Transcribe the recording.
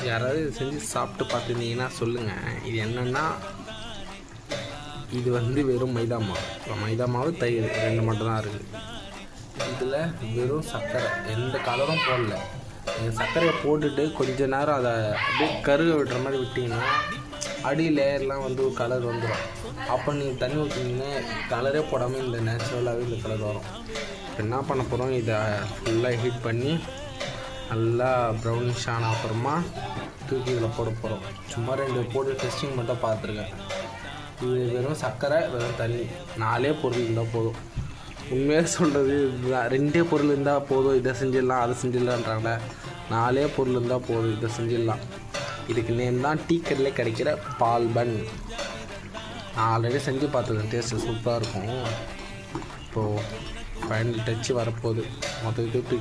யாராவது இது செஞ்சு சாப்பிட்டு பார்த்துருந்தீங்கன்னா சொல்லுங்கள். இது என்னென்னா, இது வந்து வெறும் மைதா மாவு. மைதா மாவு, தயிர் 2 மட்டும் தான் இருக்குது. இதில் வெறும் சர்க்கரை, எந்த கலரும் போடல. நீங்கள் சர்க்கரையை போட்டுட்டு கொஞ்ச நேரம் அதை அப்படியே கருக விடுற மாதிரி விட்டிங்கன்னா அடி லேயர்லாம் வந்து ஒரு கலர் வந்துடும். அப்போ நீங்கள் தண்ணி ஊற்றினீங்கன்னா கலரே போடாமல் இந்த நேச்சுரலாகவே இந்த கலர் வரும். இப்போ என்ன பண்ண போகிறோம், இதை ஃபுல்லாக ஹீட் பண்ணி நல்லா ப்ரௌனிஷ் ஆன அப்புறமா தூக்கி இதில் போட போகிறோம். சும்மா 2 போட்டு டெஸ்டிங் மட்டும் பார்த்துருக்கேன். இது வெறும் சர்க்கரை, வெறும் தண்ணி, 4 பொருள் இருந்தால் போதும். உண்மையாக சொல்கிறது இதுதான். 2 பொருள் இருந்தால் போதும், இதை செஞ்சிடலாம் அதை செஞ்சிடலான்றாங்க. 4 பொருள் இருந்தால் போதும், இதை செஞ்சிடலாம். இதுக்கு நேம் தான் டீ கடையில் கிடைக்கிற பால் பன். நான் ஆல்ரெடி செஞ்சு பார்த்துருக்கேன், டேஸ்ட்டு சூப்பராக இருக்கும். இப்போது ஃபைனல் டச்சு வரப்போகுது. மொத்தத்துக்கு